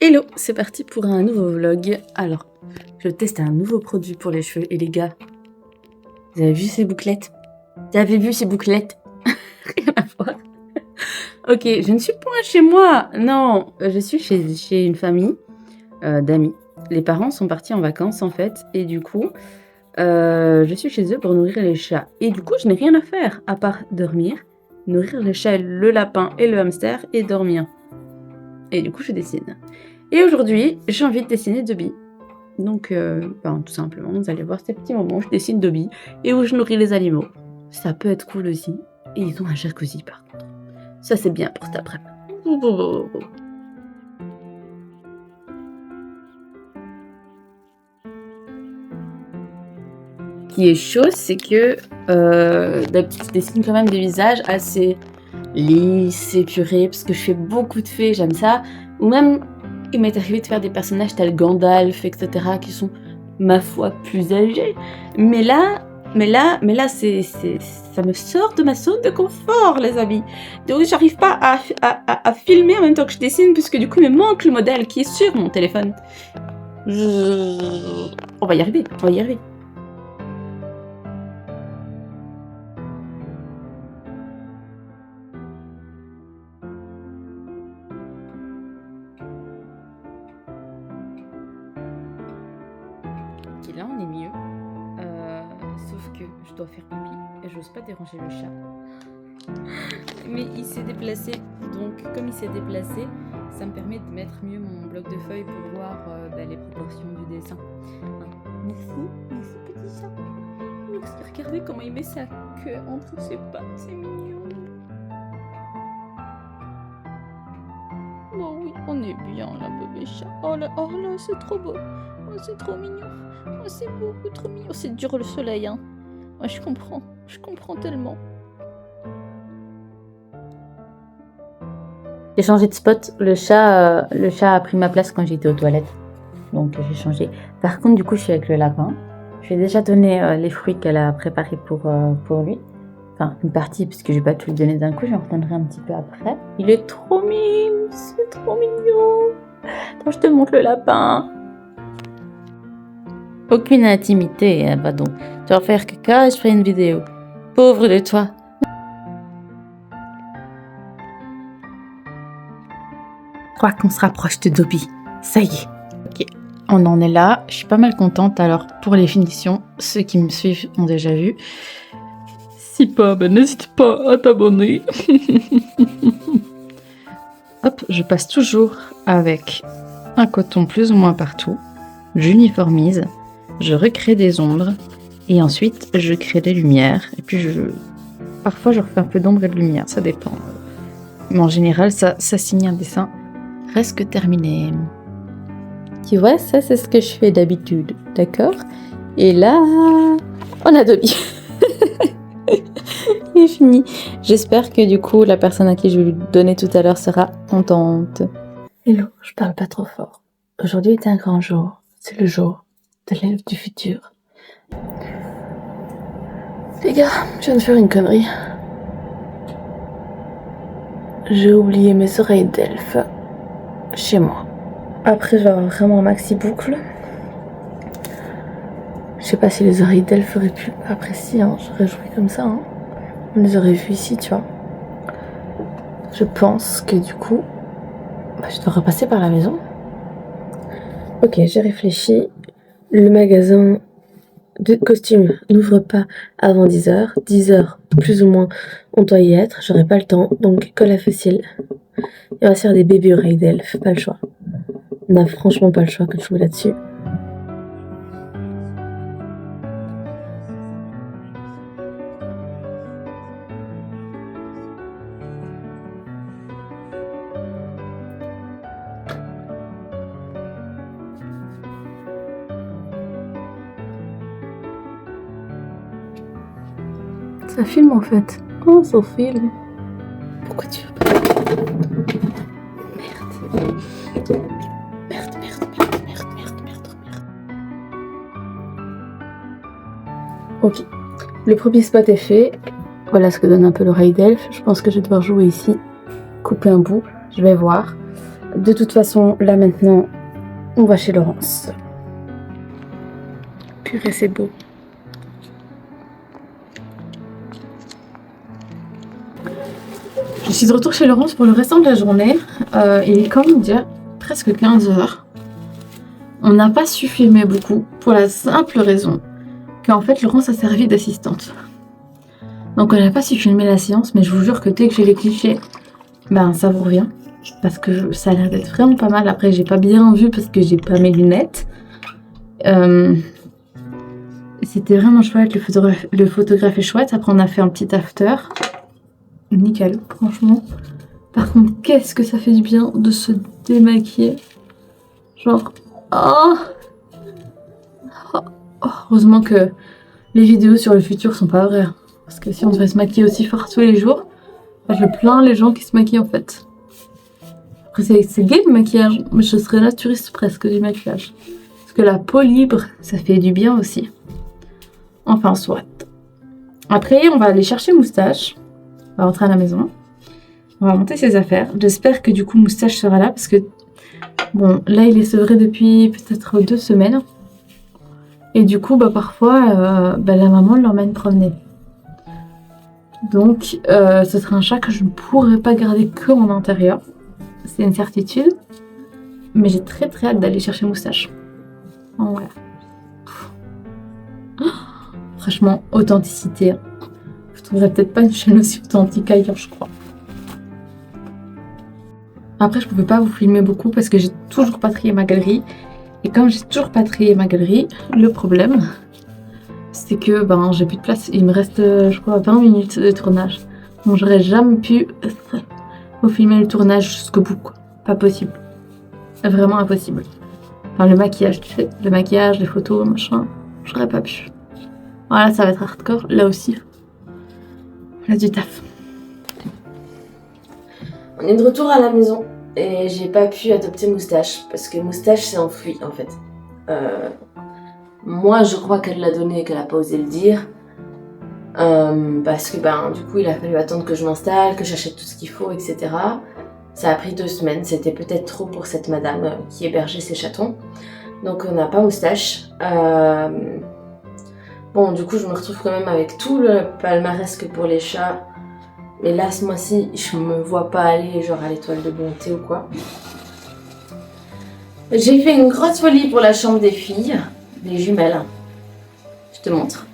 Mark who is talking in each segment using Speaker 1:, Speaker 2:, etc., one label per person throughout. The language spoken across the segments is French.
Speaker 1: Hello, c'est parti pour un nouveau vlog. Alors, je teste un nouveau produit pour les cheveux et les gars, vous avez vu ces bouclettes? Vous avez vu ces bouclettes? Rien à voir. Ok, je ne suis pas chez moi. Non, je suis chez une famille d'amis. Les parents sont partis en vacances en fait et du coup, je suis chez eux pour nourrir les chats. Et du coup, je n'ai rien à faire à part dormir, nourrir le chat, le lapin et le hamster et dormir. Et du coup, je dessine. Et aujourd'hui, j'ai envie de dessiner Dobby. Donc, tout simplement, vous allez voir ces petits moments où je dessine Dobby et où je nourris les animaux. Ça peut être cool aussi. Et ils ont un jacuzzi par contre. Ça, c'est bien pour cet après-midi. Ce qui est chaud, c'est que je dessine quand même des visages assez lisses, épurés, parce que je fais beaucoup de fées, j'aime ça. Ou même, il m'est arrivé de faire des personnages tels Gandalf, etc., qui sont, ma foi, plus âgés. Mais là, ça me sort de ma zone de confort, les amis. Donc, j'arrive pas à filmer en même temps que je dessine, puisque du coup, il me manque le modèle qui est sur mon téléphone. On va y arriver, on va y arriver. Ok, là on est mieux. Sauf que je dois faire pipi et j'ose pas déranger le chat. Mais il s'est déplacé, donc comme il s'est déplacé, ça me permet de mettre mieux mon bloc de feuilles pour voir les proportions du dessin. Merci petit chat. Merci, regardez comment il met sa queue entre ses pattes, c'est mignon. Bon oui, on est bien là bébé chat. Oh là, c'est trop beau. Oh c'est trop mignon. Oh c'est beaucoup trop mignon. C'est dur le soleil hein. Oh, je comprends tellement. J'ai changé de spot, le chat a pris ma place quand j'étais aux toilettes. Donc j'ai changé. Par contre du coup je suis avec le lapin. Je lui ai déjà donné les fruits qu'elle a préparés pour lui. Enfin une partie parce que je vais pas tout lui donner d'un coup, j'en redonnerai un petit peu après. Il est trop mignon, c'est trop mignon. Attends, je te montre le lapin. Aucune intimité, bah donc. Tu vas faire caca et je ferai une vidéo. Pauvre de toi. Je crois qu'on se rapproche de Dobby. Ça y est. Ok, on en est là. Je suis pas mal contente. Alors, pour les finitions, ceux qui me suivent ont déjà vu. Si pas, n'hésite pas à t'abonner. Hop, je passe toujours avec un coton plus ou moins partout. J'uniformise. Je recrée des ombres. Et ensuite, je crée des lumières. Et puis, parfois, je refais un peu d'ombre et de lumière. Ça dépend. Mais en général, ça signe un dessin presque terminé. Tu vois, ça, c'est ce que je fais d'habitude. D'accord? Et là, on a Dobby. Il est fini. J'espère que du coup, la personne à qui je vais lui donner tout à l'heure sera contente. Hello, je parle pas trop fort. Aujourd'hui est un grand jour. C'est le jour de l'elfe du futur. Les gars, je viens de faire une connerie. J'ai oublié mes oreilles d'elfe chez moi. Après, je vais avoir vraiment un maxi boucle. Je sais pas si les oreilles d'elfe auraient pu apprécier, hein. J'aurais joué comme ça, hein. On les aurait vues ici, tu vois. Je pense que du coup, je dois repasser par la maison. Ok, j'ai réfléchi. Le magasin de costumes n'ouvre pas avant 10h. 10h, plus ou moins, on doit y être. J'aurai pas le temps, donc colle à fossile. Et on va se faire des bébés oreilles d'elfe, pas le choix. On n'a franchement pas le choix que de jouer là-dessus. Ça filme en fait. Oh, ça filme. Pourquoi tu veux pas? Merde. Ok. Le premier spot est fait. Voilà ce que donne un peu l'oreille d'elfe. Je pense que je vais devoir jouer ici. Couper un bout. Je vais voir. De toute façon, là maintenant, on va chez Laurence. Purée, c'est beau. Je suis de retour chez Laurence pour le restant de la journée. Il est quand même déjà presque 15 heures. On n'a pas su filmer beaucoup pour la simple raison qu'en fait Laurence a servi d'assistante. Donc on n'a pas su filmer la séance, mais je vous jure que dès que j'ai les clichés, ben ça vous revient. Parce que ça a l'air d'être vraiment pas mal. Après j'ai pas bien vu parce que j'ai pas mes lunettes. C'était vraiment chouette, le photographe est chouette. Après on a fait un petit after. Nickel, franchement. Par contre, qu'est-ce que ça fait du bien de se démaquiller. Genre, oh, heureusement que les vidéos sur le futur sont pas vraies. Parce que si on devait se maquiller aussi fort tous les jours, je plains les gens qui se maquillent en fait. Après, c'est gay le maquillage, mais je serais naturiste presque du maquillage. Parce que la peau libre, ça fait du bien aussi. Enfin, soit. Après, on va aller chercher Moustache. On va rentrer à la maison. On va monter ses affaires. J'espère que du coup Moustache sera là parce que bon, là il est sevré depuis peut-être 2 semaines. Et du coup, parfois, la maman l'emmène promener. Donc, ce sera un chat que je ne pourrai pas garder que en intérieur. C'est une certitude. Mais j'ai très très hâte d'aller chercher Moustache. Oh, voilà. Franchement, authenticité. Je trouverais peut-être pas une chaîne aussi authentique ailleurs, je crois. Après, je ne pouvais pas vous filmer beaucoup parce que j'ai toujours pas trié ma galerie. Et comme j'ai toujours pas trié ma galerie, le problème, c'est que j'ai plus de place. Il me reste, je crois, 20 minutes de tournage. Donc, j'aurais jamais pu vous filmer le tournage jusqu'au bout, quoi. Pas possible. Vraiment impossible. Enfin, le maquillage, tu sais. Le maquillage, les photos, machin. J'aurais pas pu. Voilà, ça va être hardcore. Là aussi. On a du taf. On est de retour à la maison. Et j'ai pas pu adopter Moustache. Parce que Moustache s'est enfui, en fait. Moi, je crois qu'elle l'a donné et qu'elle a pas osé le dire. Parce que du coup, il a fallu attendre que je m'installe, que j'achète tout ce qu'il faut, etc. Ça a pris 2 semaines. C'était peut-être trop pour cette madame qui hébergeait ses chatons. Donc, on n'a pas Moustache. Bon, du coup, je me retrouve quand même avec tout le palmarès que pour les chats. Et là, ce mois-ci, je me vois pas aller genre à l'étoile de bonté ou quoi. J'ai fait une grosse folie pour la chambre des filles, des jumelles. Je te montre.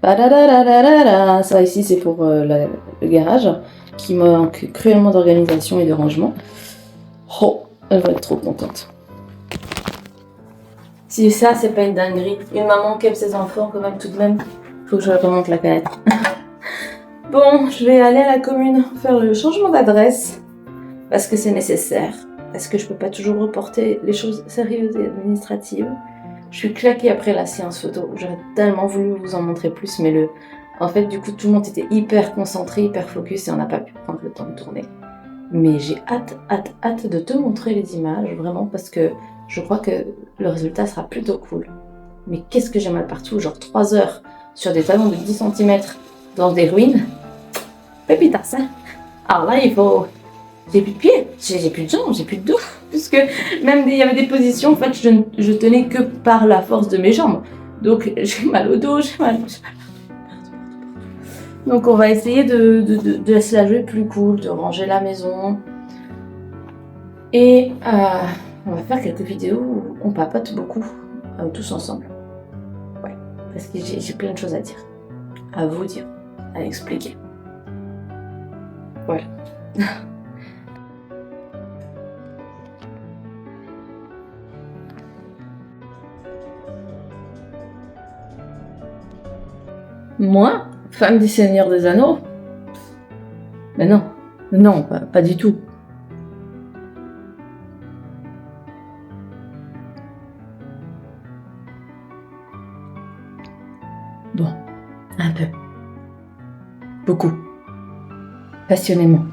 Speaker 1: Ça ici, c'est pour le garage qui manque cruellement d'organisation et de rangement. Oh, elle va être trop contente. Si ça, c'est pas une dinguerie. Une maman qui aime ses enfants, quand même, tout de même. Faut que je remonte la canette. Bon, je vais aller à la commune faire le changement d'adresse. Parce que c'est nécessaire. Parce que je peux pas toujours reporter les choses sérieuses et administratives. Je suis claquée après la séance photo. J'aurais tellement voulu vous en montrer plus, mais en fait, du coup, tout le monde était hyper concentré, hyper focus et on n'a pas pu prendre le temps de tourner. Mais j'ai hâte de te montrer les images, vraiment, parce que je crois que le résultat sera plutôt cool. Mais qu'est-ce que j'ai mal partout, genre 3 heures sur des talons de 10 cm dans des ruines. Pépitas, hein. Alors là, il faut... J'ai plus de pieds, j'ai plus de jambes, j'ai plus de dos. Puisque même il y avait des positions, en fait, je tenais que par la force de mes jambes. Donc j'ai mal au dos, j'ai mal. Donc on va essayer de se la jouer plus cool, de ranger la maison. Et on va faire quelques vidéos où on papote beaucoup, tous ensemble. Ouais, parce que j'ai plein de choses à dire. À vous dire, à expliquer. Voilà. Moi, femme du Seigneur des Anneaux? Mais non, non, pas du tout. Bon, un peu. Beaucoup. Passionnément.